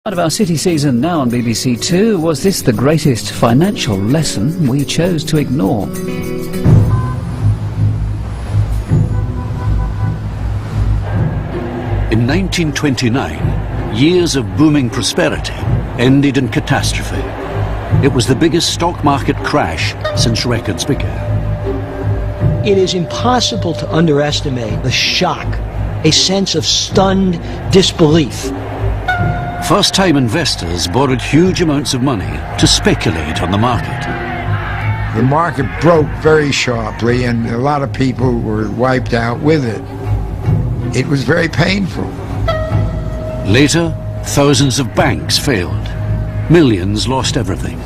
Part of our City season now on BBC Two. Was this the greatest financial lesson we chose to ignore? In 1929, years of booming prosperity ended in catastrophe. It was the biggest stock market crash since records began. It is impossible to underestimate the shock, a sense of stunned disbelief. First-time investors borrowed huge amounts of money to speculate on the market. The market broke very sharply and a lot of people were wiped out with it. It was very painful. Later, thousands of banks failed. Millions lost everything.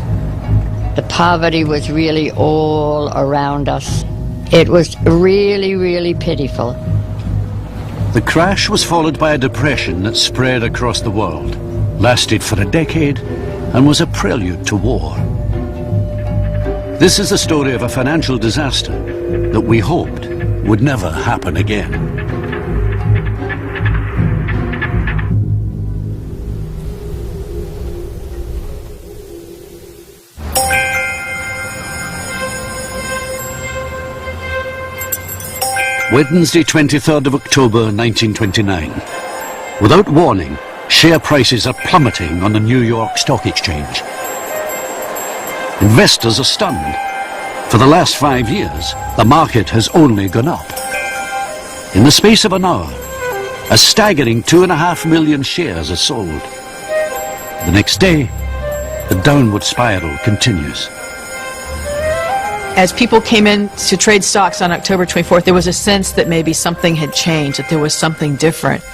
The poverty was really all around us. It was really, really pitiful. The crash was followed by a depression that spread across the world, lasted for a decade, and was a prelude to war. This is the story of a financial disaster that we hoped would never happen again. Wednesday, 23rd of October 1929. Without warning, share prices are plummeting on the New York Stock Exchange. Investors are stunned. For the last 5 years, the market has only gone up. In the space of an hour, a staggering 2.5 million shares are sold. The next day, the downward spiral continues. As people came in to trade stocks on October 24th, there was a sense that maybe something had changed, that there was something different.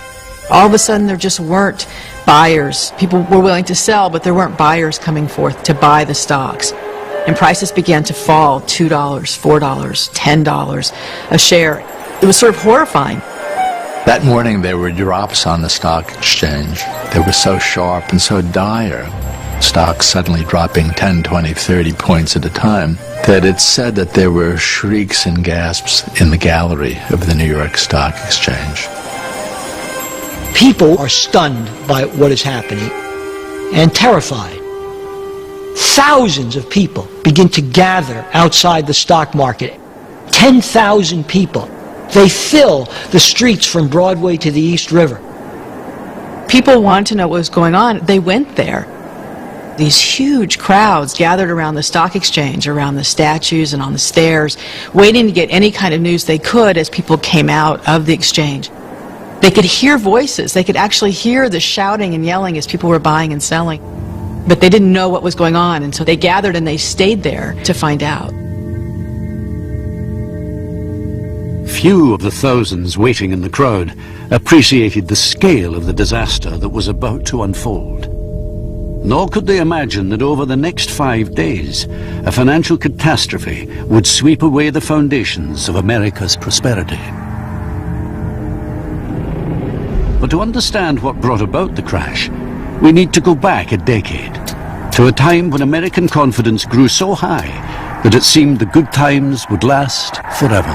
All of a sudden, there just weren't buyers. People were willing to sell, but there weren't buyers coming forth to buy the stocks. And prices began to fall, $2, $4, $10 a share. It was sort of horrifying. That morning, there were drops on the stock exchange. They were so sharp and so dire, stocks suddenly dropping 10, 20, 30 points at a time, that it's said that there were shrieks and gasps in the gallery of the New York Stock Exchange. People are stunned by what is happening and terrified. Thousands of people begin to gather outside the stock market. 10,000 people. They fill the streets from Broadway to the East River. People wanted to know what was going on. They went there. These huge crowds gathered around the stock exchange, around the statues and on the stairs, waiting to get any kind of news they could as people came out of the exchange. They could hear voices. They could actually hear the shouting and yelling as people were buying and selling. But they didn't know what was going on, and so they gathered and they stayed there to find out. Few of the thousands waiting in the crowd appreciated the scale of the disaster that was about to unfold. Nor could they imagine that over the next 5 days, a financial catastrophe would sweep away the foundations of America's prosperity. But to understand what brought about the crash, we need to go back a decade, to a time when American confidence grew so high that it seemed the good times would last forever.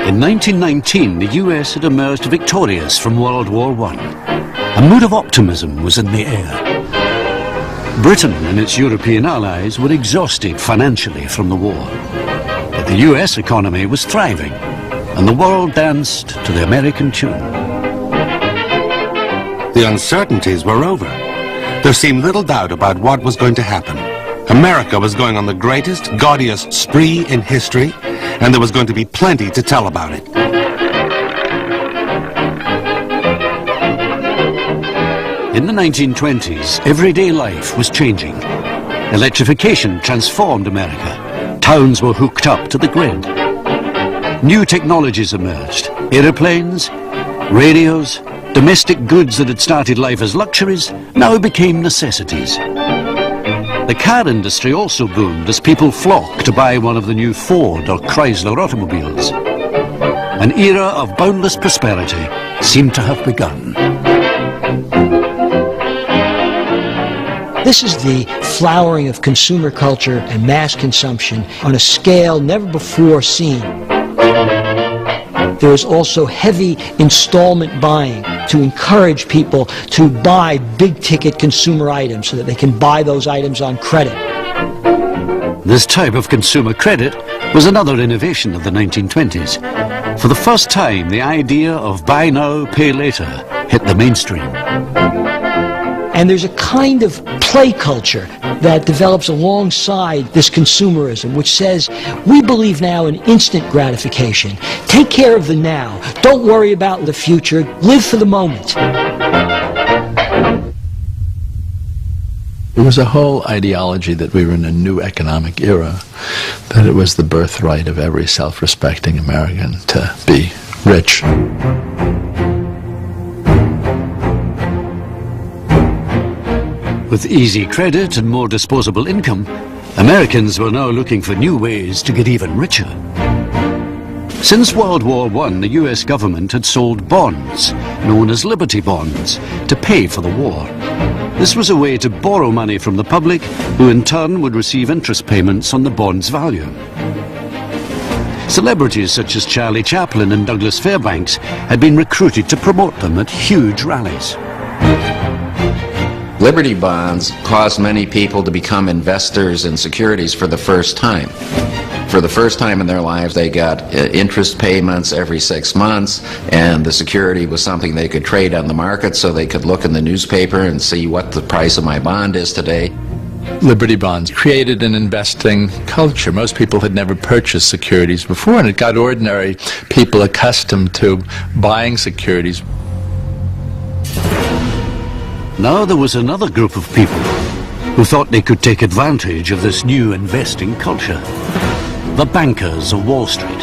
In 1919, the US had emerged victorious from World War I. A mood of optimism was in the air. Britain and its European allies were exhausted financially from the war. But the US economy was thriving, and the world danced to the American tune. The uncertainties were over. There seemed little doubt about what was going to happen. America was going on the greatest, gaudiest spree in history, and there was going to be plenty to tell about it. In the 1920s, everyday life was changing. Electrification transformed America. Towns were hooked up to the grid. New technologies emerged. Aeroplanes, radios, domestic goods that had started life as luxuries now became necessities. The car industry also boomed as people flocked to buy one of the new Ford or Chrysler automobiles. An era of boundless prosperity seemed to have begun. This is the flowering of consumer culture and mass consumption on a scale never before seen. there was also heavy installment buying to encourage people to buy big-ticket consumer items so that they can buy those items on credit. This type of consumer credit was another innovation of the 1920s. For the first time, the idea of buy now, pay later hit the mainstream. And there's a kind of play culture that develops alongside this consumerism, which says, we believe now in instant gratification. Take care of the now. Don't worry about the future. Live for the moment. There was a whole ideology that we were in a new economic era, that it was the birthright of every self-respecting American to be rich. With easy credit and more disposable income, Americans were now looking for new ways to get even richer. Since World War I, the US government had sold bonds, known as Liberty Bonds, to pay for the war. This was a way to borrow money from the public, who in turn would receive interest payments on the bond's value. Celebrities such as Charlie Chaplin and Douglas Fairbanks had been recruited to promote them at huge rallies. Liberty bonds caused many people to become investors in securities for the first time. For the first time in their lives, they got interest payments every 6 months, and the security was something they could trade on the market, so they could look in the newspaper and see what the price of my bond is today. Liberty bonds created an investing culture. Most people had never purchased securities before, and it got ordinary people accustomed to buying securities. Now there was another group of people who thought they could take advantage of this new investing culture. The bankers of Wall Street.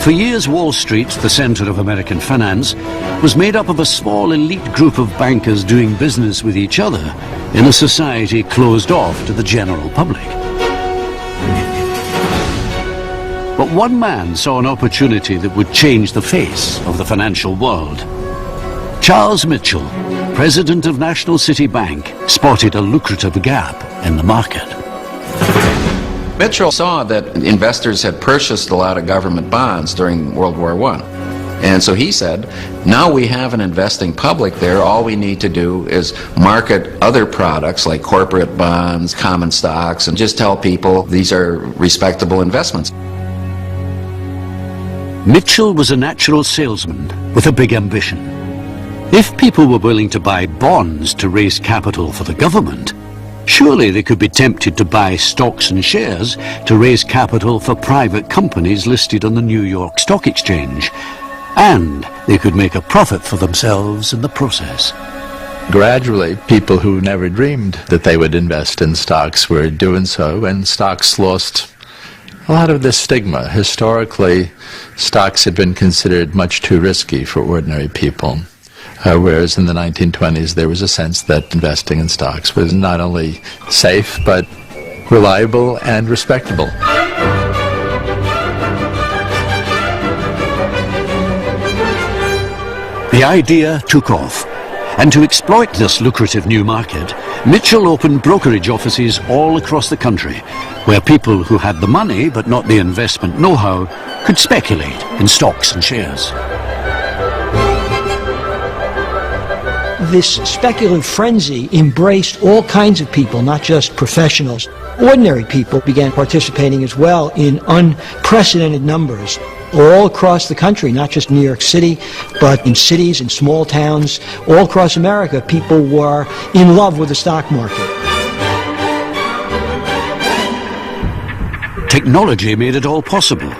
For years, Wall Street, the center of American finance, was made up of a small elite group of bankers doing business with each other in a society closed off to the general public. But one man saw an opportunity that would change the face of the financial world. Charles Mitchell, president of National City Bank, spotted a lucrative gap in the market. Mitchell saw that investors had purchased a lot of government bonds during World War I. And so he said, now we have an investing public there, all we need to do is market other products like corporate bonds, common stocks, and just tell people these are respectable investments. Mitchell was a natural salesman with a big ambition. If people were willing to buy bonds to raise capital for the government, surely they could be tempted to buy stocks and shares to raise capital for private companies listed on the New York Stock Exchange. And they could make a profit for themselves in the process. Gradually, people who never dreamed that they would invest in stocks were doing so, and stocks lost a lot of this stigma. Historically, stocks had been considered much too risky for ordinary people. Whereas in the 1920s, there was a sense that investing in stocks was not only safe, but reliable and respectable. The idea took off, and to exploit this lucrative new market, Mitchell opened brokerage offices all across the country, where people who had the money but not the investment know-how could speculate in stocks and shares. This speculative frenzy embraced all kinds of people, not just professionals. Ordinary people began participating as well in unprecedented numbers all across the country, not just New York City, but in cities, in small towns, all across America. People were in love with the stock market. Technology made it all possible.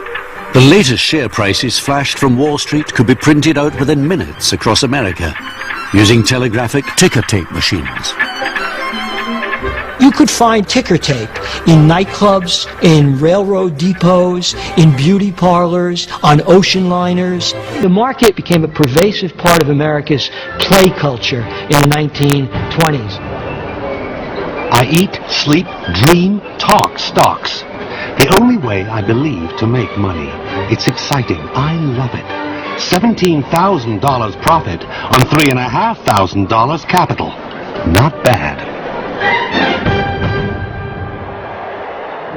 The latest share prices flashed from Wall Street could be printed out within minutes across America, using telegraphic ticker tape machines. You could find ticker tape in nightclubs, in railroad depots, in beauty parlors, on ocean liners. The market became a pervasive part of America's play culture in the 1920s. I eat, sleep, dream, talk stocks. The only way I believe to make money. It's exciting. I love it. $17,000 profit on $3,500 capital. Not bad.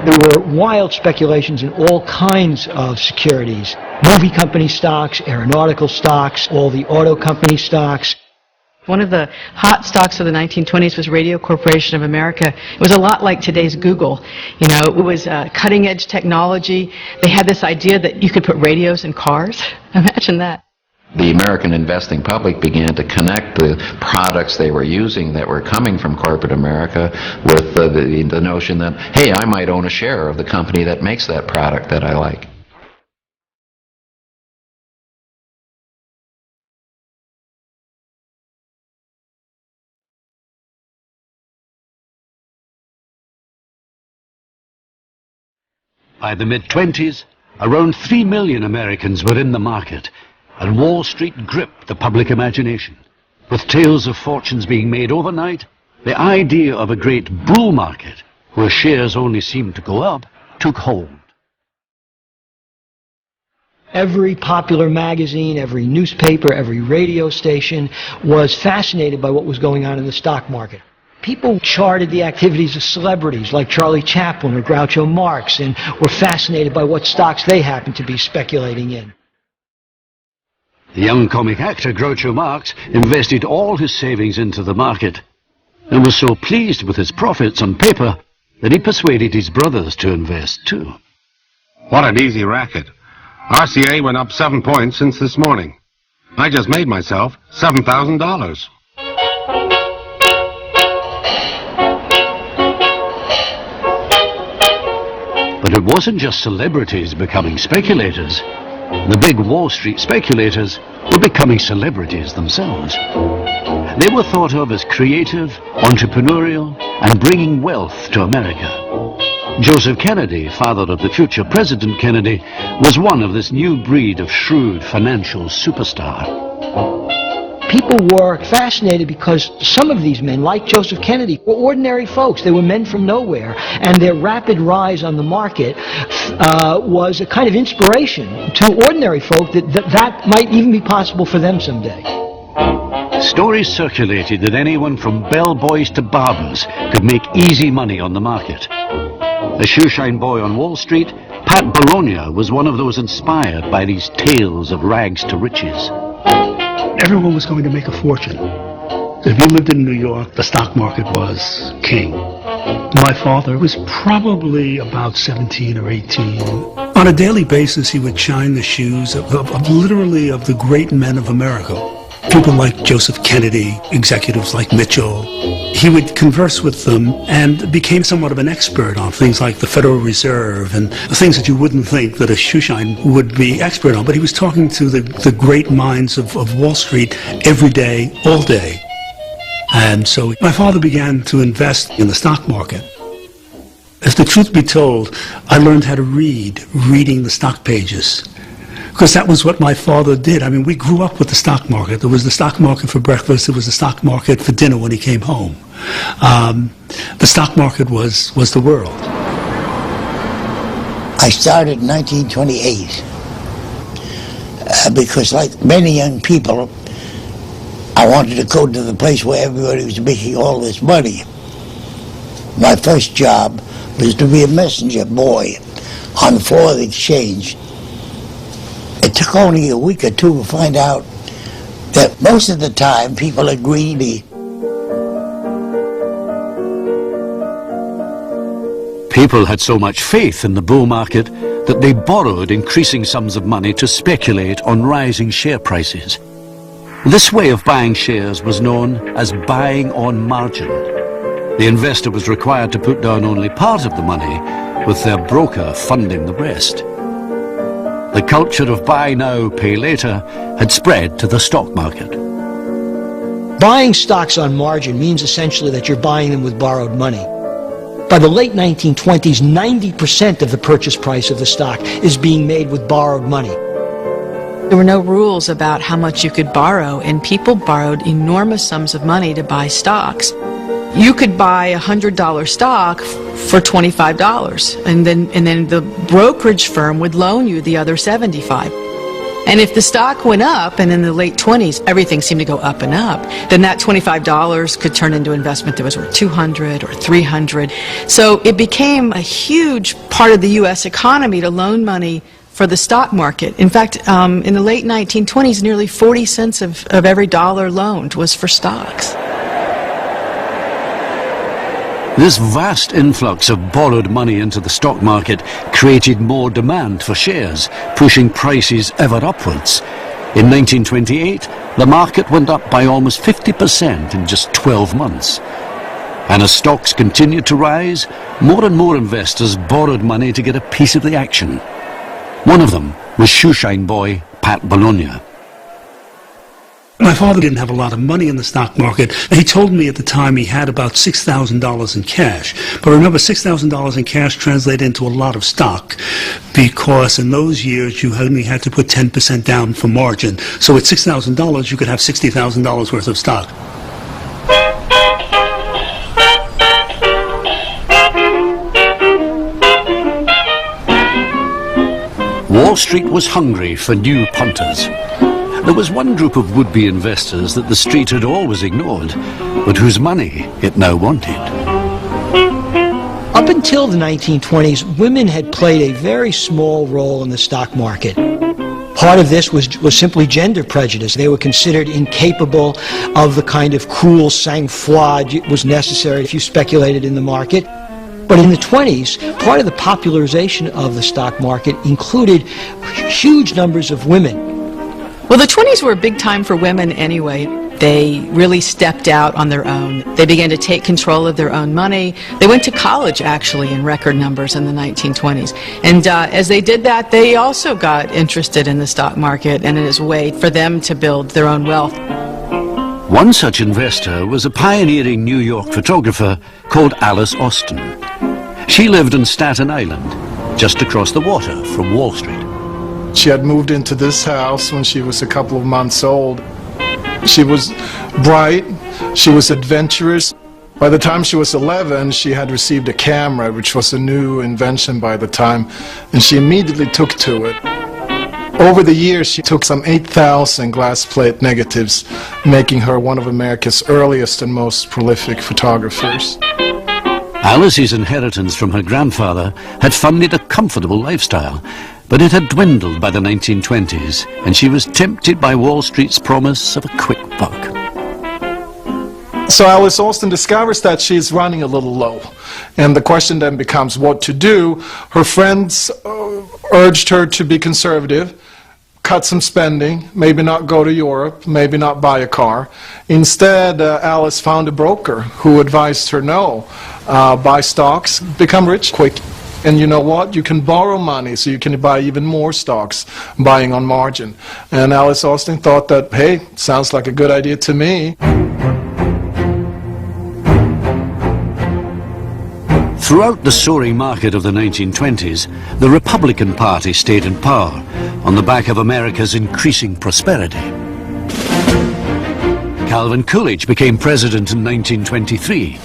There were wild speculations in all kinds of securities. Movie company stocks, aeronautical stocks, all the auto company stocks. One of the hot stocks of the 1920s was Radio Corporation of America. It was a lot like today's Google. You know, it was cutting-edge technology. They had this idea that you could put radios in cars. Imagine that. The American investing public began to connect the products they were using that were coming from corporate America with the notion that, hey, I might own a share of the company that makes that product that I like. By the mid-20s, around 3 million Americans were in the market, and Wall Street gripped the public imagination. With tales of fortunes being made overnight, the idea of a great bull market, where shares only seemed to go up, took hold. Every popular magazine, every newspaper, every radio station was fascinated by what was going on in the stock market. People charted the activities of celebrities like Charlie Chaplin or Groucho Marx and were fascinated by what stocks they happened to be speculating in. The young comic actor Groucho Marx invested all his savings into the market and was so pleased with his profits on paper that he persuaded his brothers to invest too. What an easy racket. RCA went up 7 points since this morning. I just made myself $7,000. But it wasn't just celebrities becoming speculators. The big Wall Street speculators were becoming celebrities themselves. They were thought of as creative, entrepreneurial, and bringing wealth to America. Joseph Kennedy, father of the future President Kennedy, was one of this new breed of shrewd financial superstar. People were fascinated because some of these men, like Joseph Kennedy, were ordinary folks. They were men from nowhere, and their rapid rise on the market was a kind of inspiration to ordinary folk that might even be possible for them someday. Stories circulated that anyone from bellboys to barbers could make easy money on the market. A shoeshine boy on Wall Street, Pat Bologna was one of those inspired by these tales of rags to riches. Everyone was going to make a fortune. If you lived in New York, the stock market was king. My father was probably about 17 or 18. On a daily basis, he would shine the shoes of literally of the great men of America. People like Joseph Kennedy, executives like Mitchell. He would converse with them and became somewhat of an expert on things like the Federal Reserve and things that you wouldn't think that a shoeshine would be expert on. But he was talking to the great minds of Wall Street every day, all day. And so my father began to invest in the stock market. If the truth be told, I learned how to reading the stock pages. Because that was what my father did. I mean, we grew up with the stock market. There was the stock market for breakfast. There was the stock market for dinner when he came home. The stock market was the world. I started in 1928 because, like many young people, I wanted to go to the place where everybody was making all this money. My first job was to be a messenger boy on the floor of the exchange. It took only a week or two to find out that most of the time people are greedy. People had so much faith in the bull market that they borrowed increasing sums of money to speculate on rising share prices. This way of buying shares was known as buying on margin. The investor was required to put down only part of the money, with their broker funding the rest. The culture of buy now, pay later had spread to the stock market. Buying stocks on margin means essentially that you're buying them with borrowed money. By the late 1920s, 90% of the purchase price of the stock is being made with borrowed money. There were no rules about how much you could borrow, and people borrowed enormous sums of money to buy stocks. You could buy a $100 stock for $25, and then the brokerage firm would loan you the other $75. And if the stock went up, and in the late 20s, everything seemed to go up and up, then that $25 could turn into investment that was worth $200 or $300. So it became a huge part of the U.S. economy to loan money for the stock market. In fact, in the late 1920s, nearly 40 cents of every dollar loaned was for stocks. This vast influx of borrowed money into the stock market created more demand for shares, pushing prices ever upwards. In 1928, the market went up by almost 50% in just 12 months. And as stocks continued to rise, more and more investors borrowed money to get a piece of the action. One of them was shoeshine boy Pat Bologna. My father didn't have a lot of money in the stock market. He told me at the time he had about $6,000 in cash. But remember, $6,000 in cash translated into a lot of stock because in those years you only had to put 10% down for margin. So at $6,000 you could have $60,000 worth of stock. Wall Street was hungry for new punters. There was one group of would-be investors that the street had always ignored, but whose money it now wanted. Up until the 1920s, women had played a very small role in the stock market. Part of this was simply gender prejudice. They were considered incapable of the kind of cruel sang-froid was necessary if you speculated in the market. But in the 20s, part of the popularization of the stock market included huge numbers of women. Well, the 20s were a big time for women anyway. They really stepped out on their own. They began to take control of their own money. They went to college, actually, in record numbers in the 1920s. And as they did that, they also got interested in the stock market and as a way for them to build their own wealth. One such investor was a pioneering New York photographer called Alice Austin. She lived on Staten Island, just across the water from Wall Street. She had moved into this house when she was a couple of months old. She was bright, she was adventurous. By the time she was 11, she had received a camera, which was a new invention by the time, and she immediately took to it. Over the years, she took some 8,000 glass plate negatives, making her one of America's earliest and most prolific photographers. Alice's inheritance from her grandfather had funded a comfortable lifestyle, but it had dwindled by the 1920s, and she was tempted by Wall Street's promise of a quick buck. So Alice Austin discovers that she's running a little low, and the question then becomes what to do. Her friends urged her to be conservative, cut some spending, maybe not go to Europe, maybe not buy a car. Instead, Alice found a broker who advised her no, buy stocks, become rich quick. And you know what? You can borrow money so you can buy even more stocks, buying on margin. And Alice Austin thought that, hey, sounds like a good idea to me. Throughout the soaring market of the 1920s, the Republican Party stayed in power on the back of America's increasing prosperity. Calvin Coolidge became president in 1923.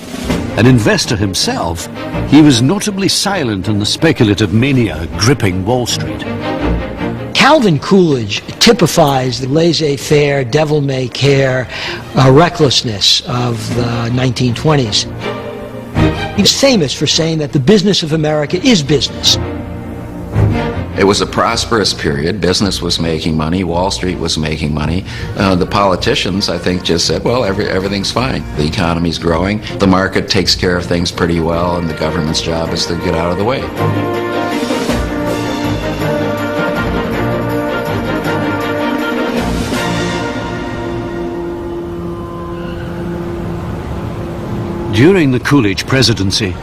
An investor himself, he was notably silent on the speculative mania gripping Wall Street. Calvin Coolidge typifies the laissez-faire, devil-may-care recklessness of the 1920s. He was famous for saying that the business of America is business. It was a prosperous period. Business was making money. Wall Street was making money. The politicians, I think, just said, well, everything's fine. The economy's growing. The market takes care of things pretty well, and the government's job is to get out of the way. During the Coolidge presidency,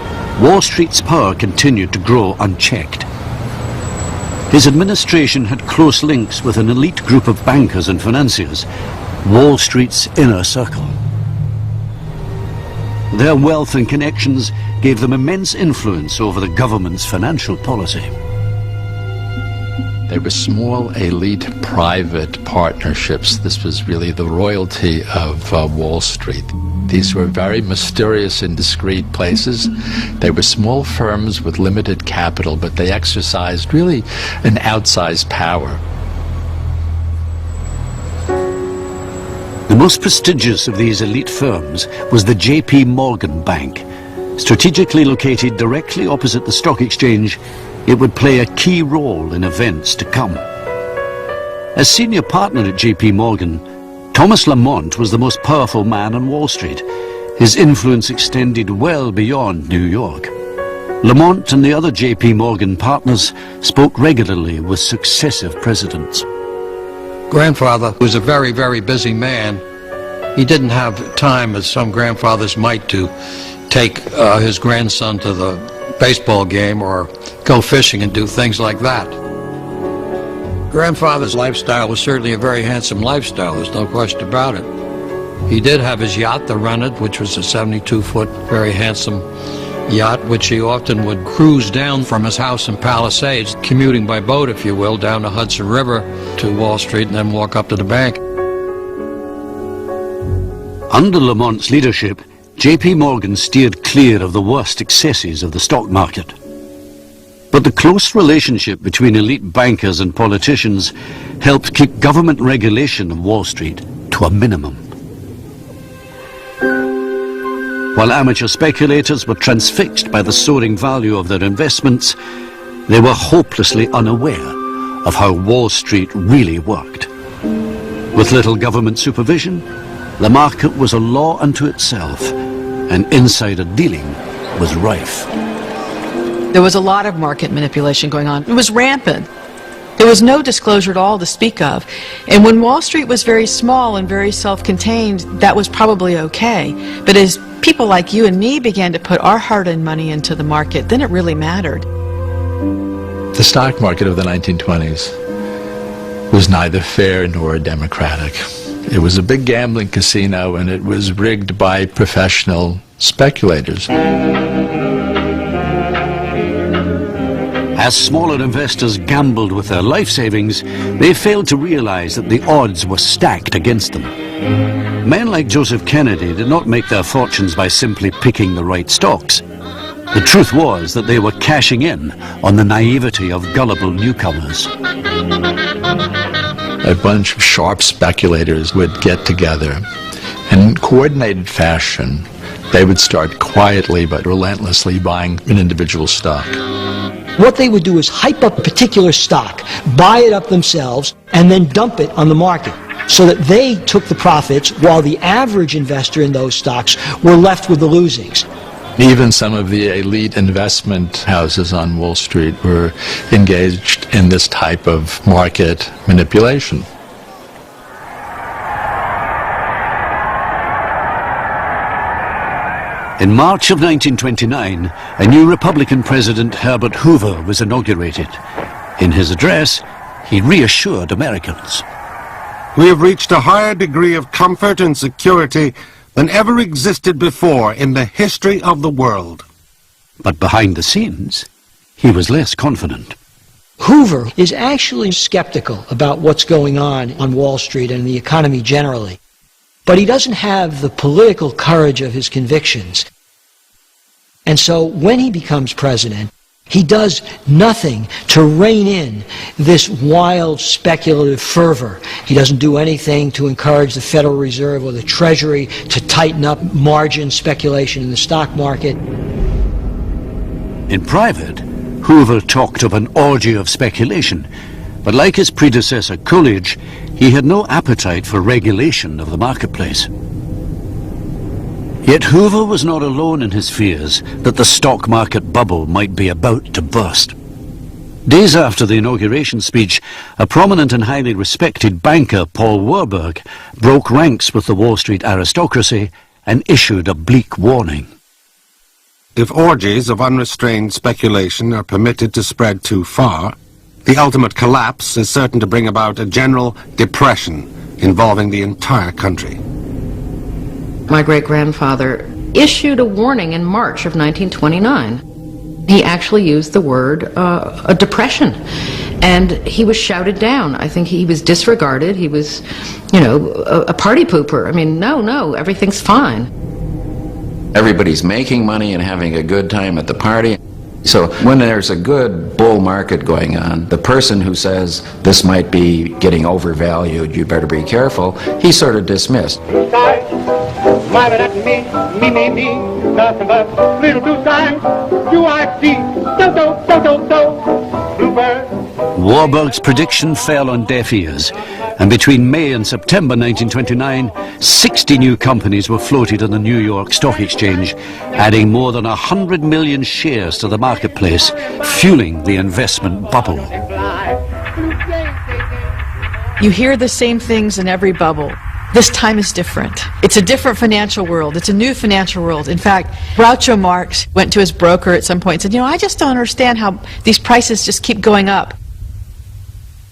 Wall Street's power continued to grow unchecked. His administration had close links with an elite group of bankers and financiers, Wall Street's inner circle. Their wealth and connections gave them immense influence over the government's financial policy. They were small, elite, private partnerships. This was really the royalty of Wall Street. These were very mysterious and discreet places. They were small firms with limited capital, but they exercised really an outsized power. The most prestigious of these elite firms was the J.P. Morgan Bank. Strategically located directly opposite the stock exchange, it would play a key role in events to come. As senior partner at J.P. Morgan, Thomas Lamont was the most powerful man on Wall Street. His influence extended well beyond New York. Lamont and the other J.P. Morgan partners spoke regularly with successive presidents. Grandfather was a very, very busy man. He didn't have time, as some grandfathers might do, take his grandson to the baseball game or go fishing and do things like that. Grandfather's lifestyle was certainly a very handsome lifestyle, there's no question about it. He did have his yacht, the Lonnen, which was a 72-foot, very handsome yacht, which he often would cruise down from his house in Palisades, commuting by boat, if you will, down the Hudson River to Wall Street and then walk up to the bank. Under Lamont's leadership, J.P. Morgan steered clear of the worst excesses of the stock market. But the close relationship between elite bankers and politicians helped keep government regulation of Wall Street to a minimum. While amateur speculators were transfixed by the soaring value of their investments, they were hopelessly unaware of how Wall Street really worked. With little government supervision, the market was a law unto itself, and insider dealing was rife. There was a lot of market manipulation going on. It was rampant. There was no disclosure at all to speak of. And when Wall Street was very small and very self-contained, that was probably okay. But as people like you and me began to put our hard-earned money into the market, then it really mattered. The stock market of the 1920s was neither fair nor democratic. It was a big gambling casino, and it was rigged by professional speculators. As smaller investors gambled with their life savings, they failed to realize that the odds were stacked against them. Men like Joseph Kennedy did not make their fortunes by simply picking the right stocks. The truth was that they were cashing in on the naivety of gullible newcomers. A bunch of sharp speculators would get together, and in coordinated fashion, they would start quietly but relentlessly buying an individual stock. What they would do is hype up a particular stock, buy it up themselves, and then dump it on the market so that they took the profits while the average investor in those stocks were left with the losings. Even some of the elite investment houses on Wall Street were engaged in this type of market manipulation. In March of 1929, a new Republican president, Herbert Hoover, was inaugurated. In his address, he reassured Americans. We have reached a higher degree of comfort and security than ever existed before in the history of the world. But behind the scenes, he was less confident. Hoover is actually skeptical about what's going on Wall Street and the economy generally. But he doesn't have the political courage of his convictions. And so when he becomes president, he does nothing to rein in this wild speculative fervor. He doesn't do anything to encourage the Federal Reserve or the Treasury to tighten up margin speculation in the stock market. In private, Hoover talked of an orgy of speculation, but like his predecessor Coolidge, he had no appetite for regulation of the marketplace. Yet Hoover was not alone in his fears that the stock market bubble might be about to burst. Days after the inauguration speech, a prominent and highly respected banker, Paul Warburg, broke ranks with the Wall Street aristocracy and issued a bleak warning. If orgies of unrestrained speculation are permitted to spread too far, the ultimate collapse is certain to bring about a general depression involving the entire country. My great-grandfather issued a warning in March of 1929. He actually used the word a depression, and he was shouted down. I think he was disregarded. He was, a party pooper. I mean, no, everything's fine. Everybody's making money and having a good time at the party. So when there's a good bull market going on, the person who says this might be getting overvalued, you better be careful, he's sort of dismissed. Smiling at me, nothing but little blue skies. Do I see? Bluebird. Warburg's prediction fell on deaf ears, and between May and September 1929, 60 new companies were floated on the New York Stock Exchange, adding more than 100 million shares to the marketplace, fueling the investment bubble. You hear the same things in every bubble. This time is different. It's a different financial world. It's a new financial world. In fact, Groucho Marx went to his broker at some point and said, I just don't understand how these prices just keep going up.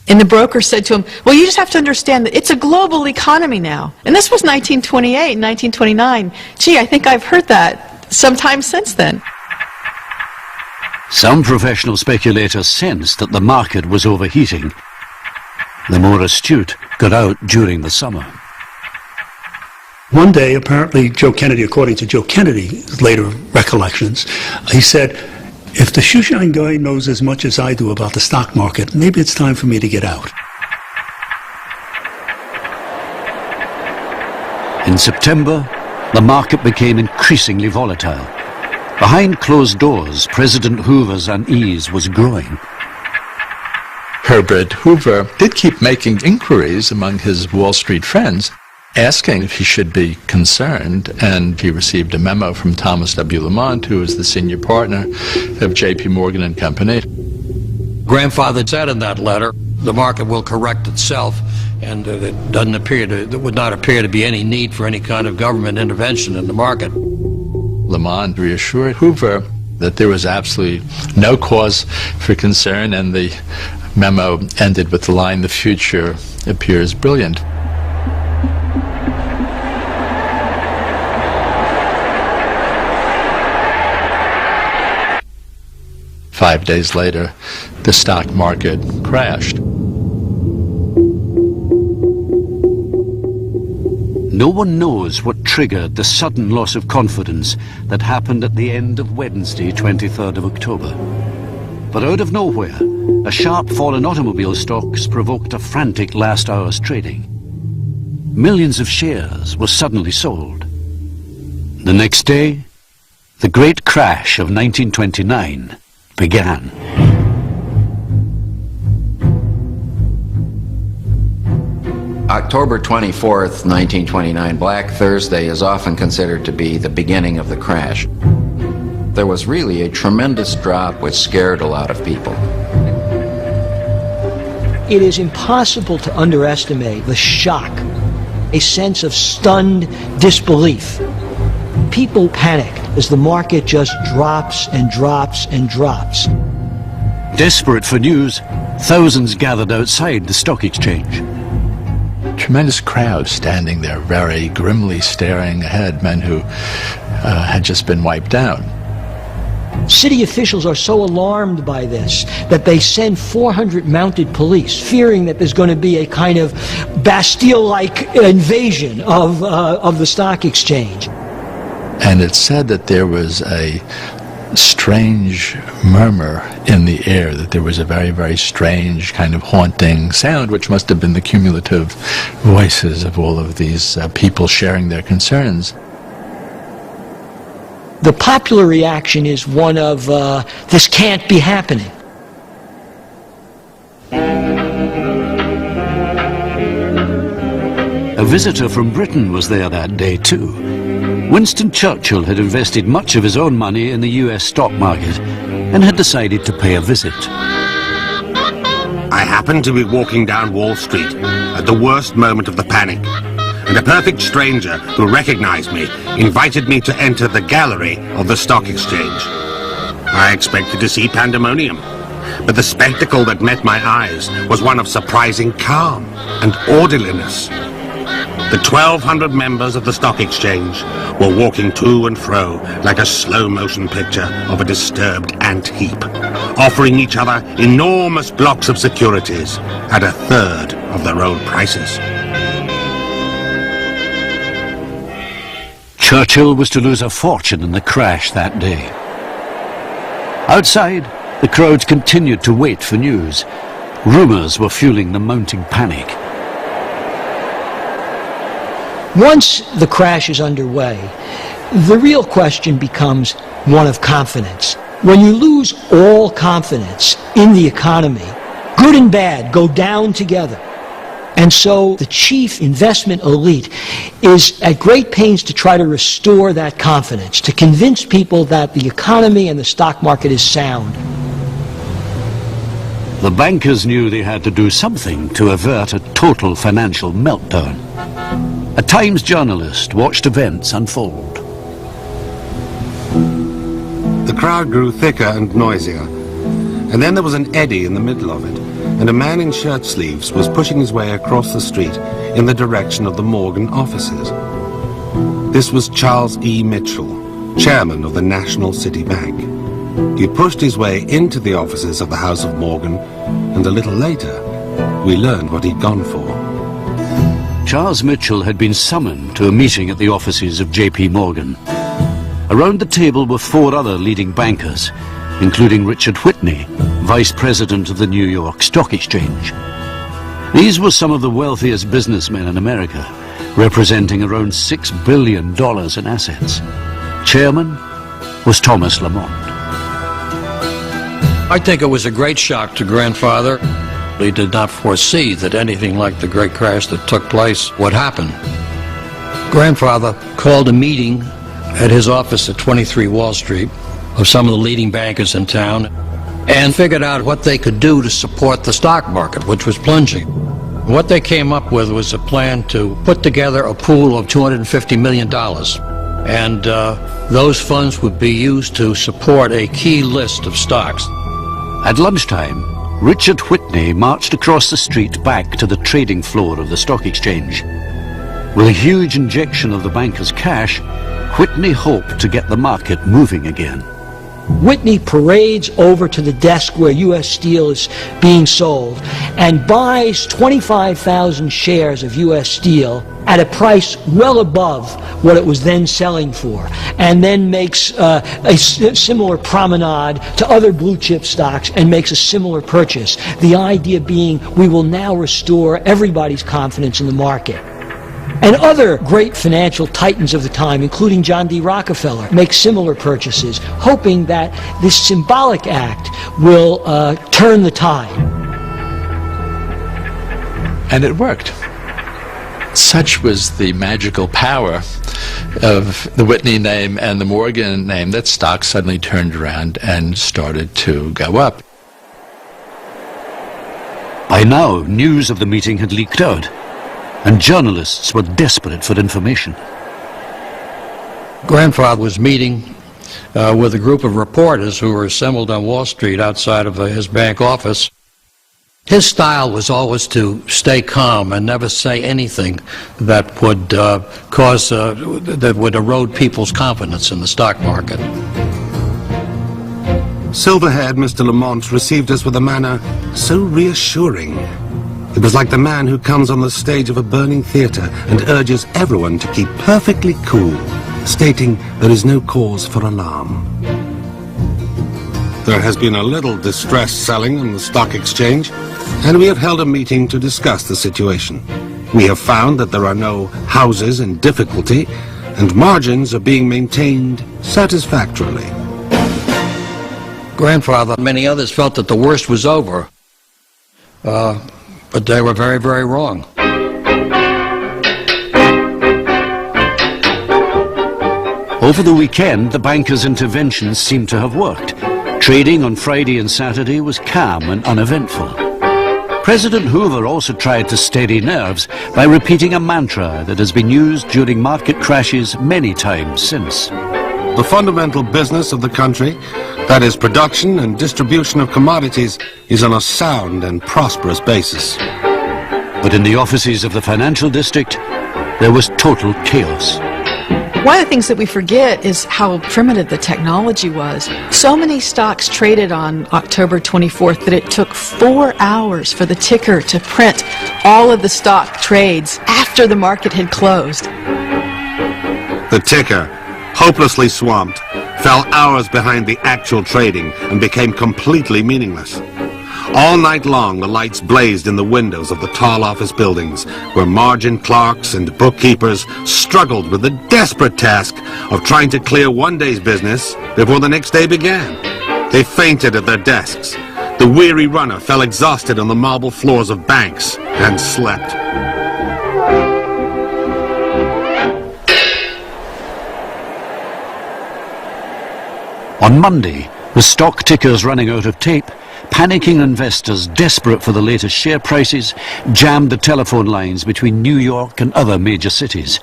And the broker said to him, well, you just have to understand that it's a global economy now. And this was 1928, 1929. Gee, I think I've heard that sometime since then. Some professional speculators sensed that the market was overheating. The more astute got out during the summer. One day, apparently, Joe Kennedy, according to Joe Kennedy's later recollections, he said, if the shoeshine guy knows as much as I do about the stock market, maybe it's time for me to get out. In September, the market became increasingly volatile. Behind closed doors, President Hoover's unease was growing. Herbert Hoover did keep making inquiries among his Wall Street friends, asking if he should be concerned, and he received a memo from Thomas W. Lamont, who was the senior partner of J.P. Morgan and Company. Grandfather said in that letter, the market will correct itself, and there would not appear to be any need for any kind of government intervention in the market. Lamont reassured Hoover that there was absolutely no cause for concern, and the memo ended with the line, "The future appears brilliant." Five days later, the stock market crashed. No one knows what triggered the sudden loss of confidence that happened at the end of Wednesday, 23rd of October. But out of nowhere, a sharp fall in automobile stocks provoked a frantic last hour's trading. Millions of shares were suddenly sold. The next day, the great crash of 1929 began. October 24th, 1929, Black Thursday, is often considered to be the beginning of the crash. There was really a tremendous drop which scared a lot of people. It is impossible to underestimate the shock, a sense of stunned disbelief. People panicked as the market just drops and drops and drops. Desperate for news, thousands gathered outside the stock exchange. Tremendous crowds standing there, very grimly staring ahead, men who had just been wiped out. City officials are so alarmed by this that they send 400 mounted police, fearing that there's going to be a kind of Bastille-like invasion of the stock exchange. And it's said that there was a strange murmur in the air, that there was a very, very strange kind of haunting sound, which must have been the cumulative voices of all of these people sharing their concerns. The popular reaction is one of, this can't be happening. A visitor from Britain was there that day too. Winston Churchill had invested much of his own money in the US stock market and had decided to pay a visit. I happened to be walking down Wall Street at the worst moment of the panic, and a perfect stranger who recognized me invited me to enter the gallery of the stock exchange. I expected to see pandemonium, but the spectacle that met my eyes was one of surprising calm and orderliness. The 1,200 members of the stock exchange were walking to and fro like a slow-motion picture of a disturbed ant heap, offering each other enormous blocks of securities at a third of their own prices. Churchill was to lose a fortune in the crash that day. Outside, the crowds continued to wait for news. Rumours were fueling the mounting panic. Once the crash is underway, the real question becomes one of confidence. When you lose all confidence in the economy, good and bad go down together. And so the chief investment elite is at great pains to try to restore that confidence, to convince people that the economy and the stock market is sound. The bankers knew they had to do something to avert a total financial meltdown. A Times journalist watched events unfold. The crowd grew thicker and noisier, and then there was an eddy in the middle of it, and a man in shirt sleeves was pushing his way across the street in the direction of the Morgan offices. This was Charles E. Mitchell, chairman of the National City Bank. He pushed his way into the offices of the House of Morgan, and a little later, we learned what he'd gone for. Charles Mitchell had been summoned to a meeting at the offices of J.P. Morgan. Around the table were 4 other leading bankers, including Richard Whitney, Vice President of the New York Stock Exchange. These were some of the wealthiest businessmen in America, representing around $6 billion in assets. Chairman was Thomas Lamont. I think it was a great shock to Grandfather. He did not foresee that anything like the great crash that took place would happen. Grandfather called a meeting at his office at 23 Wall Street of some of the leading bankers in town and figured out what they could do to support the stock market, which was plunging. What they came up with was a plan to put together a pool of $250 million. And those funds would be used to support a key list of stocks. At lunchtime, Richard Whitney marched across the street back to the trading floor of the stock exchange. With a huge injection of the bankers' cash, Whitney hoped to get the market moving again. Whitney parades over to the desk where U.S. Steel is being sold and buys 25,000 shares of U.S. Steel at a price well above what it was then selling for, and then makes a similar promenade to other blue chip stocks and makes a similar purchase. The idea being we will now restore everybody's confidence in the market. And other great financial titans of the time, including John D. Rockefeller, make similar purchases, hoping that this symbolic act will turn the tide. And it worked. Such was the magical power of the Whitney name and the Morgan name that stocks suddenly turned around and started to go up. By now, news of the meeting had leaked out, and journalists were desperate for information. Grandfather was meeting with a group of reporters who were assembled on Wall Street outside of his bank office. His style was always to stay calm and never say anything that would that would erode people's confidence in the stock market. Silver-haired Mr. Lamont received us with a manner so reassuring. It was like the man who comes on the stage of a burning theatre and urges everyone to keep perfectly cool, stating there is no cause for alarm. There has been a little distressed selling on the stock exchange, and we have held a meeting to discuss the situation. We have found that there are no houses in difficulty, and margins are being maintained satisfactorily. Grandfather and many others felt that the worst was over. But they were very, very wrong. Over the weekend, the bankers' interventions seemed to have worked. Trading on Friday and Saturday was calm and uneventful. President Hoover also tried to steady nerves by repeating a mantra that has been used during market crashes many times since. The fundamental business of the country, that is production and distribution of commodities, is on a sound and prosperous basis. But in the offices of the financial district, there was total chaos. One of the things that we forget is how primitive the technology was. So many stocks traded on October 24th that it took 4 hours for the ticker to print all of the stock trades after the market had closed. The ticker, hopelessly swamped, fell hours behind the actual trading and became completely meaningless. All night long, the lights blazed in the windows of the tall office buildings, where margin clerks and bookkeepers struggled with the desperate task of trying to clear one day's business before the next day began. They fainted at their desks. The weary runner fell exhausted on the marble floors of banks and slept. On Monday, with stock tickers running out of tape, panicking investors desperate for the latest share prices jammed the telephone lines between New York and other major cities.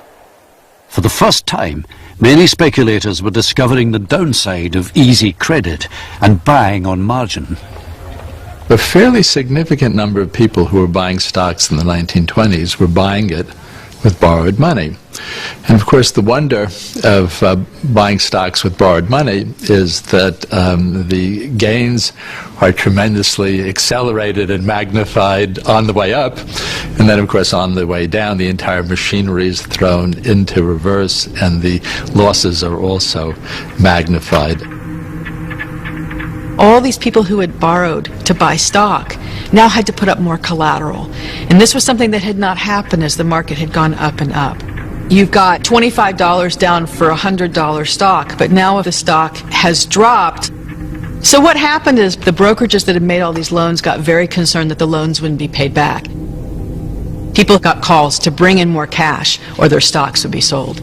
For the first time, many speculators were discovering the downside of easy credit and buying on margin. A fairly significant number of people who were buying stocks in the 1920s were buying it with borrowed money. And of course the wonder of buying stocks with borrowed money is that the gains are tremendously accelerated and magnified on the way up, and then of course on the way down the entire machinery is thrown into reverse and the losses are also magnified. All these people who had borrowed to buy stock now had to put up more collateral. And this was something that had not happened as the market had gone up and up. You've got $25 down for a $100 stock, but now the stock has dropped. So what happened is the brokerages that had made all these loans got very concerned that the loans wouldn't be paid back. People got calls to bring in more cash or their stocks would be sold.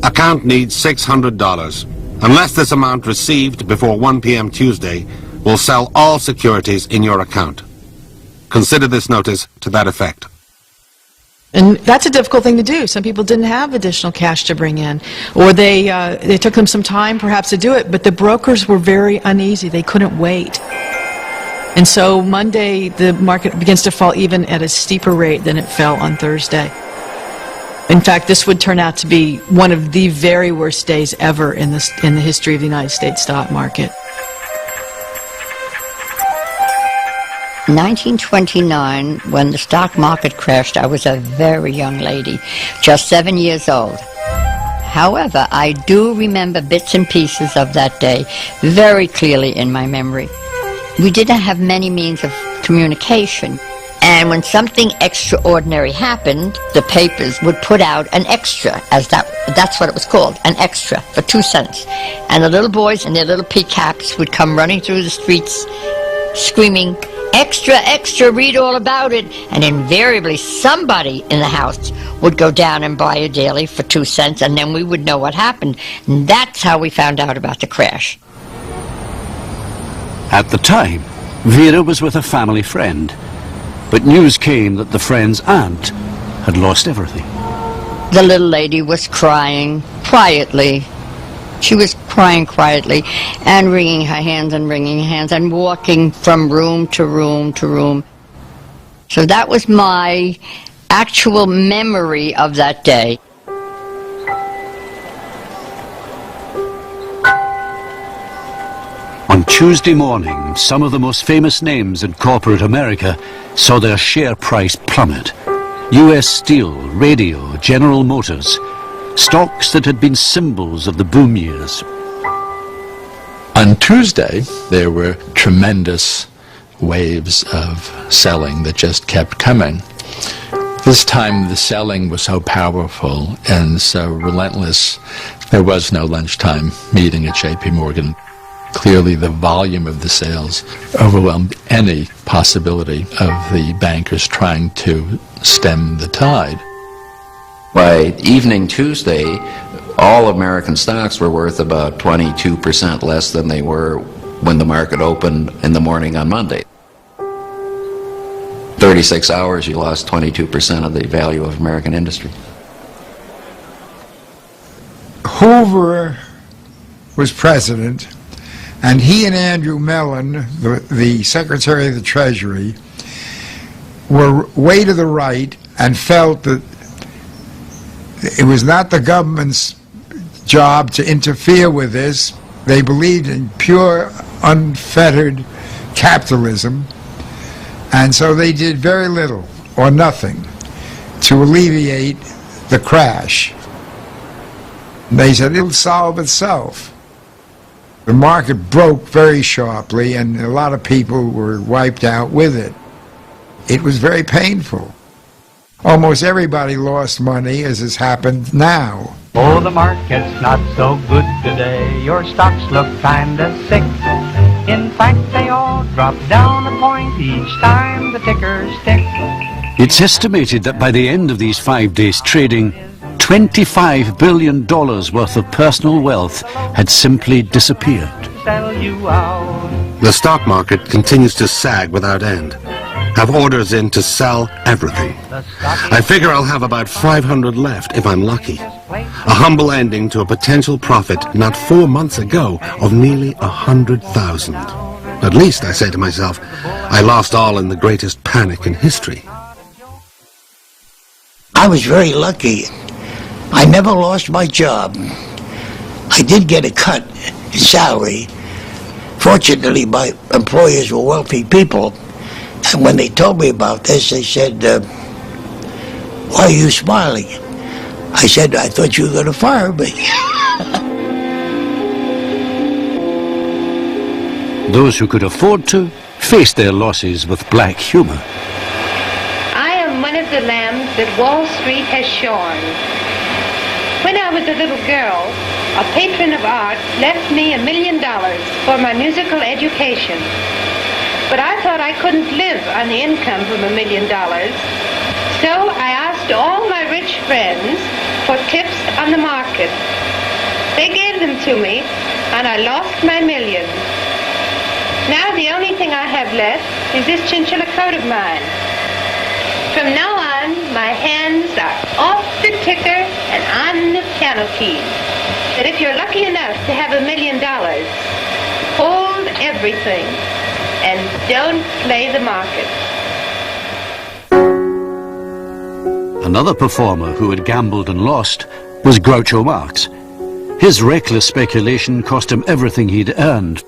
Account needs $600. Unless this amount received before 1 p.m. Tuesday, will sell all securities in your account. Consider this notice to that effect. And that's a difficult thing to do. Some people didn't have additional cash to bring in, or they took them some time perhaps to do it, but the brokers were very uneasy. They couldn't wait. And so Monday, the market begins to fall even at a steeper rate than it fell on Thursday. In fact, this would turn out to be one of the very worst days ever in the history of the United States stock market. 1929, when the stock market crashed, I was a very young lady, just 7 years old. However, I do remember bits and pieces of that day very clearly in my memory. We didn't have many means of communication. And when something extraordinary happened, the papers would put out an extra, that's what it was called, an extra, for 2 cents. And the little boys in their little pea caps would come running through the streets screaming, "Extra, extra, read all about it." And invariably somebody in the house would go down and buy a daily for 2 cents, and then we would know what happened. And that's how we found out about the crash. At the time, Vera was with a family friend. But news came that the friend's aunt had lost everything. The little lady was crying quietly. She was crying quietly and wringing her hands and walking from room to room to room. So that was my actual memory of that day. On Tuesday morning, some of the most famous names in corporate America saw their share price plummet. U.S. Steel, Radio, General Motors, stocks that had been symbols of the boom years. On Tuesday, there were tremendous waves of selling that just kept coming. This time the selling was so powerful and so relentless, there was no lunchtime meeting at J.P. Morgan. Clearly the volume of the sales overwhelmed any possibility of the bankers trying to stem the tide. By evening Tuesday, all American stocks were worth about 22% less than they were when the market opened in the morning on Monday. 36 hours, you lost 22% of the value of American industry. Hoover was president, and he and Andrew Mellon, the Secretary of the Treasury, were way to the right and felt that it was not the government's job to interfere with this. They believed in pure, unfettered capitalism, and so they did very little or nothing to alleviate the crash. They said it'll solve itself. The market broke very sharply, and a lot of people were wiped out with it. It was very painful. Almost everybody lost money, as has happened now. Oh, the market's not so good today. Your stocks look kinda sick. In fact, they all drop down a point each time the tickers tick. It's estimated that by the end of these 5 days trading, $25 billion worth of personal wealth had simply disappeared. The stock market continues to sag without end. Have orders in to sell everything. I figure I'll have about 500 left if I'm lucky. A humble ending to a potential profit not 4 months ago of nearly 100,000. At least, I say to myself, I lost all in the greatest panic in history. I was very lucky. I never lost my job. I did get a cut in salary. Fortunately, my employers were wealthy people. And when they told me about this, they said, why are you smiling? I said, I thought you were going to fire me. Those who could afford to faced their losses with black humor. I am one of the lambs that Wall Street has shorn. When I was a little girl, a patron of art left me $1 million for my musical education. But I thought I couldn't live on the income from $1 million. So I asked all my rich friends for tips on the market. They gave them to me, and I lost my million. Now the only thing I have left is this chinchilla coat of mine. From now on, my hands are off the ticker and on the piano keys. But if you're lucky enough to have $1 million, hold everything and don't play the market. Another performer who had gambled and lost was Groucho Marx. His reckless speculation cost him everything he'd earned.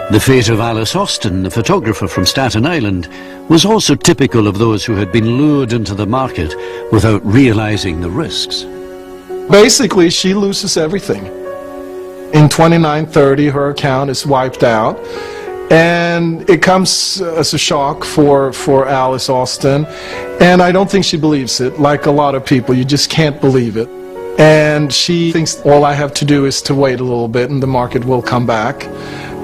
The fate of Alice Austin, the photographer from Staten Island, was also typical of those who had been lured into the market without realizing the risks. Basically, she loses everything. In 2930, her account is wiped out, and it comes as a shock for Alice Austin, and I don't think she believes it. Like a lot of people, you just can't believe it. And she thinks all I have to do is to wait a little bit and the market will come back.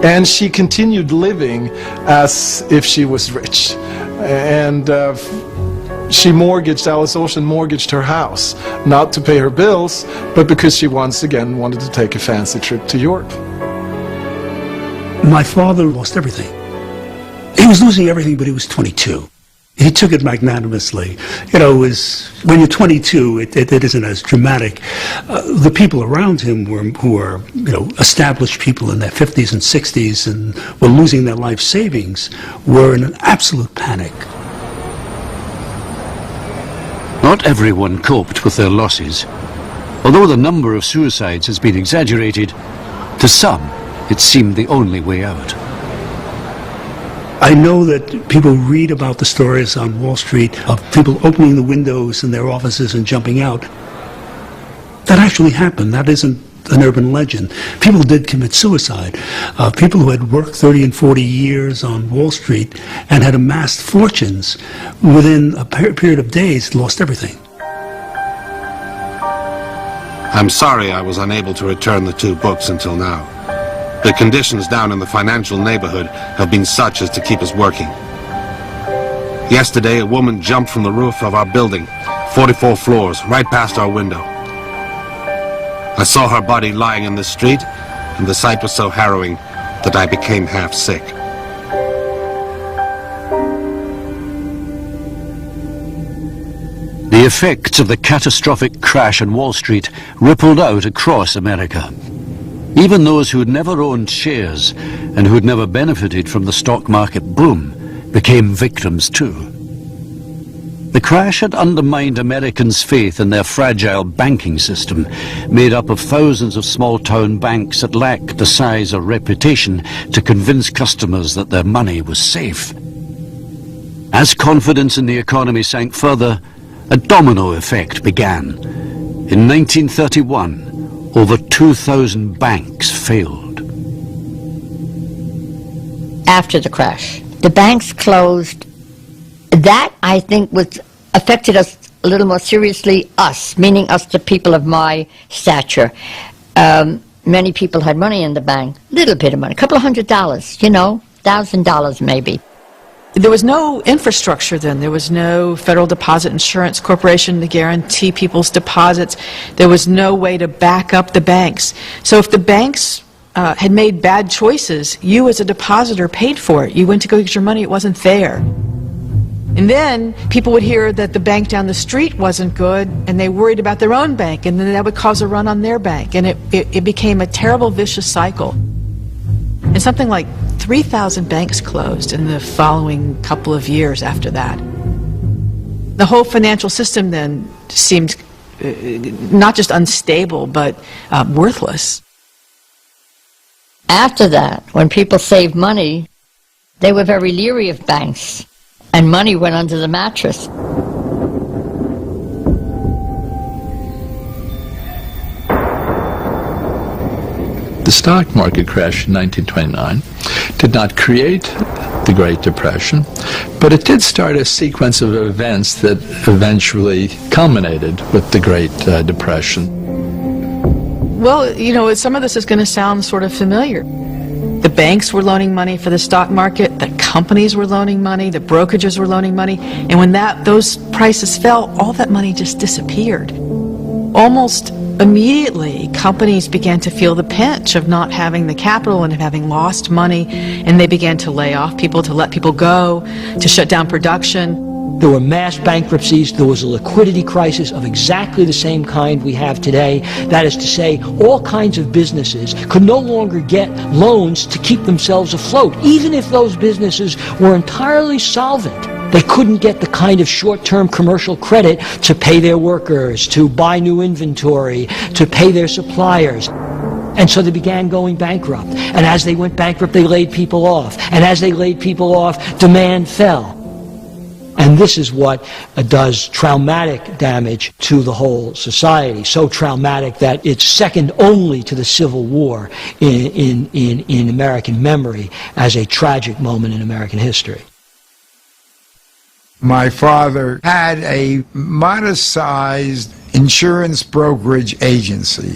And she continued living as if she was rich. And Alice Austin mortgaged her house, not to pay her bills, but because she once again wanted to take a fancy trip to Europe. My father lost everything. He was losing everything, but he was 22. He took it magnanimously. You know, when you're 22, it isn't as dramatic. The people around him who were, established people in their 50s and 60s and were losing their life savings were in an absolute panic. Not everyone coped with their losses. Although the number of suicides has been exaggerated, to some it seemed the only way out. I know that people read about the stories on Wall Street of people opening the windows in their offices and jumping out. That actually happened. That isn't an urban legend. People did commit suicide. People who had worked 30 and 40 years on Wall Street and had amassed fortunes within a period of days lost everything. I'm sorry I was unable to return the 2 books until now. The conditions down in the financial neighborhood have been such as to keep us working. Yesterday, a woman jumped from the roof of our building, 44 floors, right past our window. I saw her body lying in the street, and the sight was so harrowing that I became half sick. The effects of the catastrophic crash on Wall Street rippled out across America. Even those who had never owned shares and who had never benefited from the stock market boom became victims too. The crash had undermined Americans' faith in their fragile banking system, made up of thousands of small-town banks that lacked the size or reputation to convince customers that their money was safe. As confidence in the economy sank further, a domino effect began. In 1931, over 2,000 banks failed. After the crash, the banks closed. That, I think, affected us a little more seriously, us, meaning us, the people of my stature. Many people had money in the bank, little bit of money, a couple of $100, you know, $1,000 maybe. There was no infrastructure then. There was no Federal Deposit Insurance Corporation to guarantee people's deposits. There was no way to back up the banks. So if the banks had made bad choices, you as a depositor paid for it. You went to go get your money, it wasn't there. And then people would hear that the bank down the street wasn't good, and they worried about their own bank, and then that would cause a run on their bank. And it became a terrible, vicious cycle. And something like 3,000 banks closed in the following couple of years after that. The whole financial system then seemed not just unstable, but worthless. After that, when people saved money, they were very leery of banks, and money went under the mattress. The stock market crash in 1929 did not create the Great Depression, but it did start a sequence of events that eventually culminated with the Great Depression. Well, you know, some of this is going to sound sort of familiar. The banks were loaning money for the stock market, the companies were loaning money, the brokerages were loaning money, and when those prices fell, all that money just disappeared. Almost immediately, companies began to feel the pinch of not having the capital and of having lost money, and they began to lay off people, to let people go, to shut down production. There were mass bankruptcies. There was a liquidity crisis of exactly the same kind we have today. That is to say, all kinds of businesses could no longer get loans to keep themselves afloat, even if those businesses were entirely solvent. They couldn't get the kind of short-term commercial credit to pay their workers, to buy new inventory, to pay their suppliers. And so they began going bankrupt. And as they went bankrupt, they laid people off. And as they laid people off, demand fell. And this is what does traumatic damage to the whole society, so traumatic that it's second only to the Civil War in American memory as a tragic moment in American history. My father had a modest-sized insurance brokerage agency.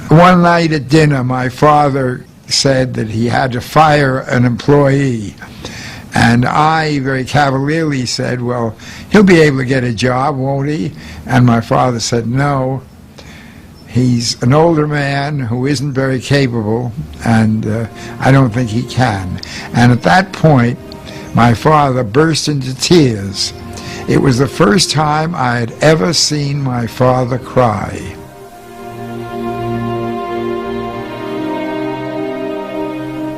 One night at dinner, my father said that he had to fire an employee. And I very cavalierly said, well, he'll be able to get a job, won't he? And my father said, no. He's an older man who isn't very capable, and I don't think he can. And at that point, my father burst into tears. It was the first time I had ever seen my father cry.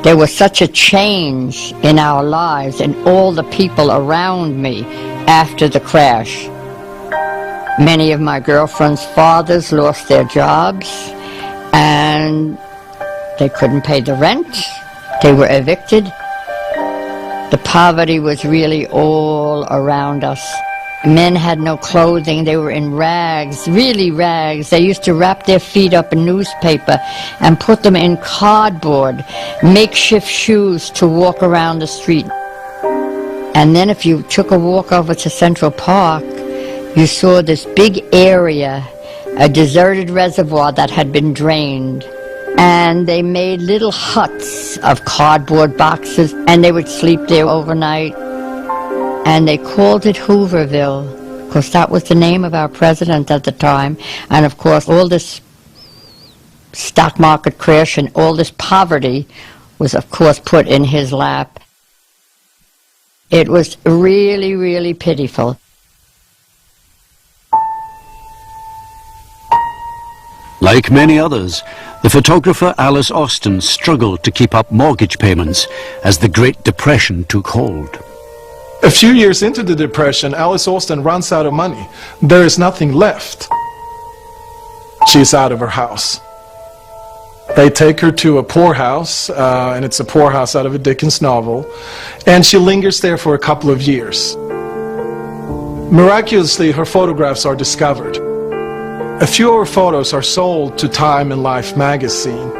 There was such a change in our lives and all the people around me after the crash. Many of my girlfriend's fathers lost their jobs and they couldn't pay the rent. They were evicted. The poverty was really all around us. Men had no clothing. They were in rags, really rags. They used to wrap their feet up in newspaper and put them in cardboard, makeshift shoes to walk around the street. And then if you took a walk over to Central Park, you saw this big area, a deserted reservoir that had been drained. And they made little huts of cardboard boxes, and they would sleep there overnight. And they called it Hooverville, because that was the name of our president at the time. And of course, all this stock market crash and all this poverty was, of course, put in his lap. It was really, really pitiful. Like many others, the photographer Alice Austen struggled to keep up mortgage payments as the Great Depression took hold. A few years into the Depression, Alice Austen runs out of money. There is nothing left. She's out of her house. They take her to a poorhouse, and it's a poorhouse out of a Dickens novel, and she lingers there for a couple of years. Miraculously, her photographs are discovered. A few of her photos are sold to Time and Life magazine,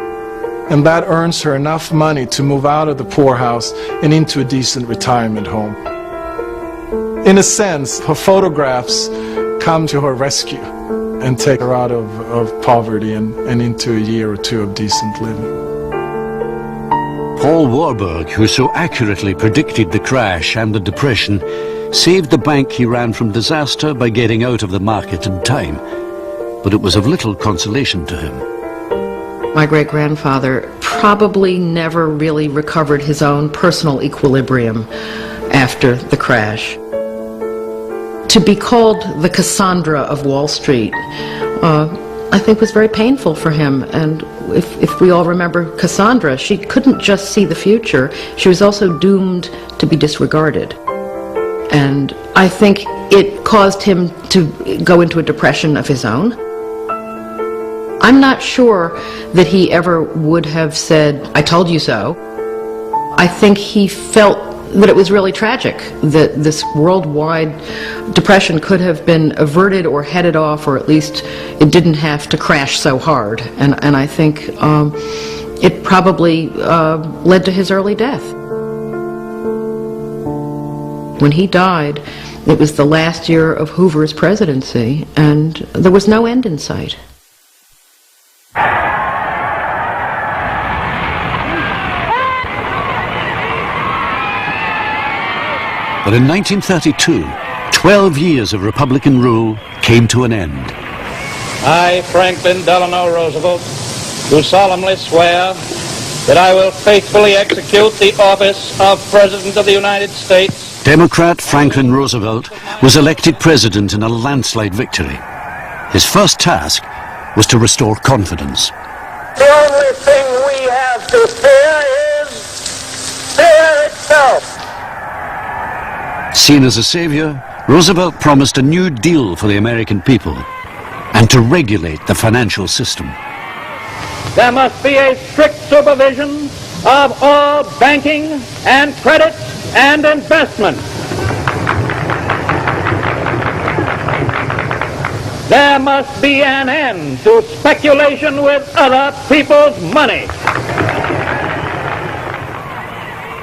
and that earns her enough money to move out of the poorhouse and into a decent retirement home. In a sense, her photographs come to her rescue and take her out of poverty and into a year or two of decent living. Paul Warburg, who so accurately predicted the crash and the depression, saved the bank he ran from disaster by getting out of the market in time. But it was of little consolation to him. My great-grandfather probably never really recovered his own personal equilibrium after the crash. To be called the Cassandra of Wall Street, I think was very painful for him. And if we all remember Cassandra, she couldn't just see the future, she was also doomed to be disregarded. And I think it caused him to go into a depression of his own. I'm not sure that he ever would have said, "I told you so." I think he felt that it was really tragic that this worldwide depression could have been averted or headed off, or at least it didn't have to crash so hard. And I think it probably led to his early death. When he died, it was the last year of Hoover's presidency, and there was no end in sight. But in 1932, 12 years of Republican rule came to an end. I, Franklin Delano Roosevelt, do solemnly swear that I will faithfully execute the office of President of the United States. Democrat Franklin Roosevelt was elected president in a landslide victory. His first task was to restore confidence. The only thing we have to fear is fear itself. Seen as a savior, Roosevelt promised a new deal for the American people and to regulate the financial system. There must be a strict supervision of all banking and credit and investment. There must be an end to speculation with other people's money.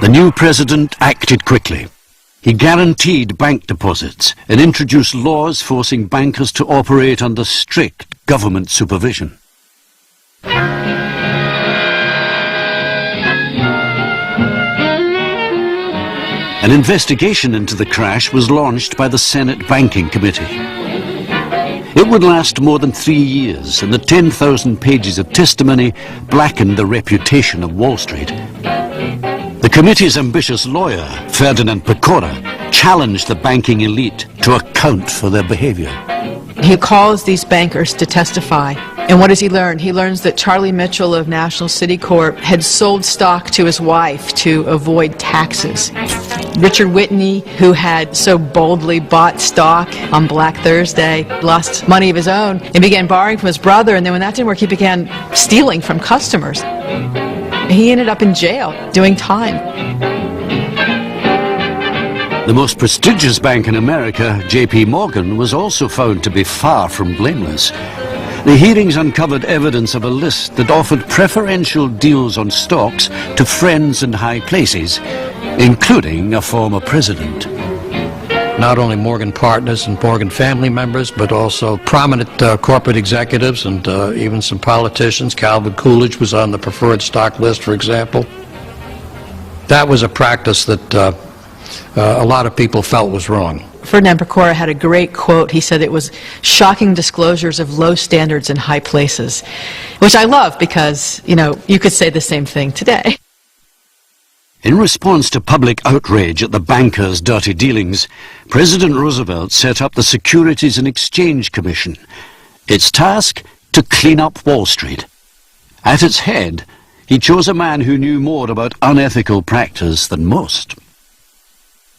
The new president acted quickly. He guaranteed bank deposits and introduced laws forcing bankers to operate under strict government supervision. An investigation into the crash was launched by the Senate Banking Committee. It would last more than 3 years, and the 10,000 pages of testimony blackened the reputation of Wall Street. The committee's ambitious lawyer, Ferdinand Pecora, challenged the banking elite to account for their behavior. He calls these bankers to testify. And what does he learn? He learns that Charlie Mitchell of National City Corp had sold stock to his wife to avoid taxes. Richard Whitney, who had so boldly bought stock on Black Thursday, lost money of his own and began borrowing from his brother. And then when that didn't work, he began stealing from customers. He ended up in jail doing time. The most prestigious bank in America, J.P. Morgan, was also found to be far from blameless. The hearings uncovered evidence of a list that offered preferential deals on stocks to friends in high places, including a former president. Not only Morgan partners and Morgan family members, but also prominent corporate executives and even some politicians. Calvin Coolidge was on the preferred stock list, for example. That was a practice that a lot of people felt was wrong. Ferdinand Pecora had a great quote. He said it was shocking disclosures of low standards in high places, which I love because, you know, you could say the same thing today. In response to public outrage at the bankers' dirty dealings, President Roosevelt set up the Securities and Exchange Commission. Its task, to clean up Wall Street. At its head, he chose a man who knew more about unethical practice than most.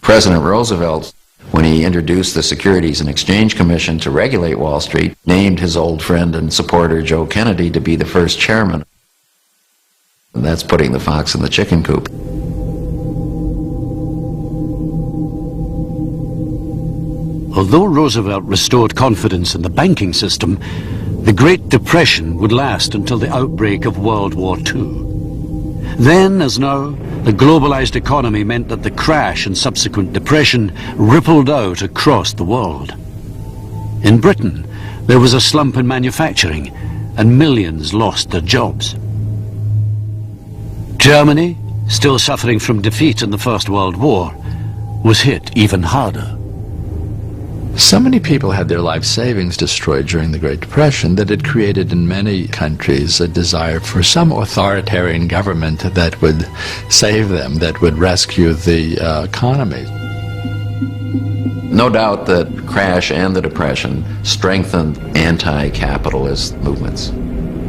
President Roosevelt, when he introduced the Securities and Exchange Commission to regulate Wall Street, named his old friend and supporter Joe Kennedy to be the first chairman. And that's putting the fox in the chicken coop. Although Roosevelt restored confidence in the banking system, The Great Depression would last until the outbreak of World War II. Then, as now, the globalized economy meant that the crash and subsequent depression rippled out across the world. In Britain, there was a slump in manufacturing, and millions lost their jobs. Germany, still suffering from defeat in the First World War, was hit even harder. So many people had their life savings destroyed during the Great Depression that it created in many countries a desire for some authoritarian government that would save them, that would rescue the economy. No doubt that crash and the Depression strengthened anti-capitalist movements.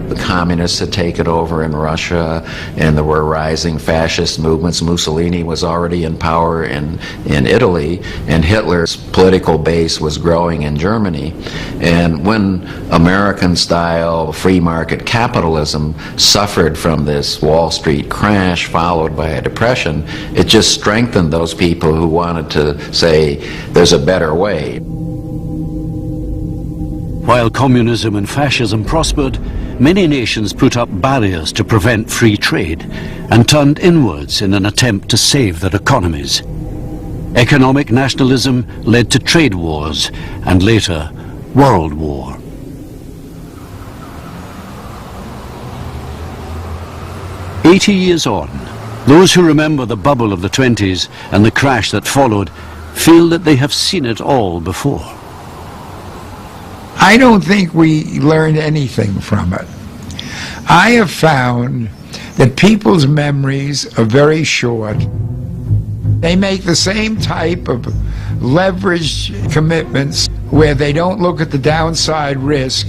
The communists had taken over in Russia, and there were rising fascist movements. Mussolini was already in power in Italy, and Hitler's political base was growing in Germany. And when American-style free market capitalism suffered from this Wall Street crash followed by a depression, it just strengthened those people who wanted to say, there's a better way. While communism and fascism prospered, many nations put up barriers to prevent free trade and turned inwards in an attempt to save their economies. Economic nationalism led to trade wars and later World War. "80 years on, those who remember the bubble of the 20s and the crash that followed feel that they have seen it all before. I don't think we learned anything from it. I have found that people's memories are very short. They make the same type of leveraged commitments where they don't look at the downside risk.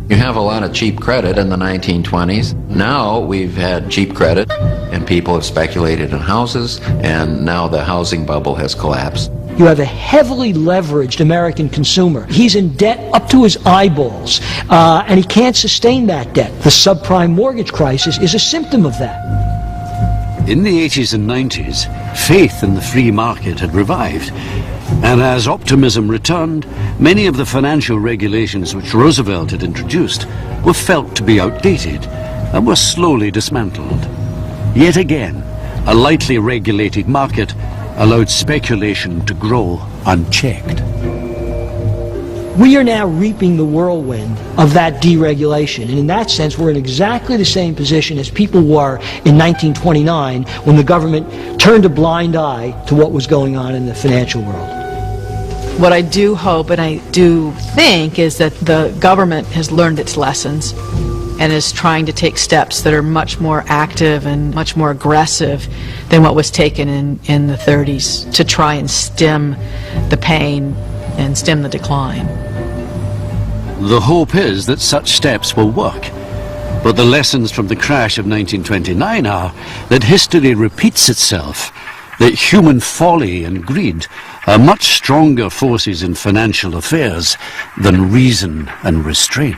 You have a lot of cheap credit in the 1920s. Now we've had cheap credit and people have speculated in houses, and now the housing bubble has collapsed. You have a heavily leveraged American consumer. He's in debt up to his eyeballs, and he can't sustain that debt. The subprime mortgage crisis is a symptom of that. In the 80s and 90s, faith in the free market had revived, and as optimism returned, many of the financial regulations which Roosevelt had introduced were felt to be outdated and were slowly dismantled. Yet again, a lightly regulated market allowed speculation to grow unchecked. We are now reaping the whirlwind of that deregulation, and in that sense we're in exactly the same position as people were in 1929 when the government turned a blind eye to what was going on in the financial world. What I do hope and I do think is that the government has learned its lessons and is trying to take steps that are much more active and much more aggressive than what was taken in the 30s to try and stem the pain and stem the decline. The hope is that such steps will work, but the lessons from the crash of 1929 are that history repeats itself, that human folly and greed are much stronger forces in financial affairs than reason and restraint.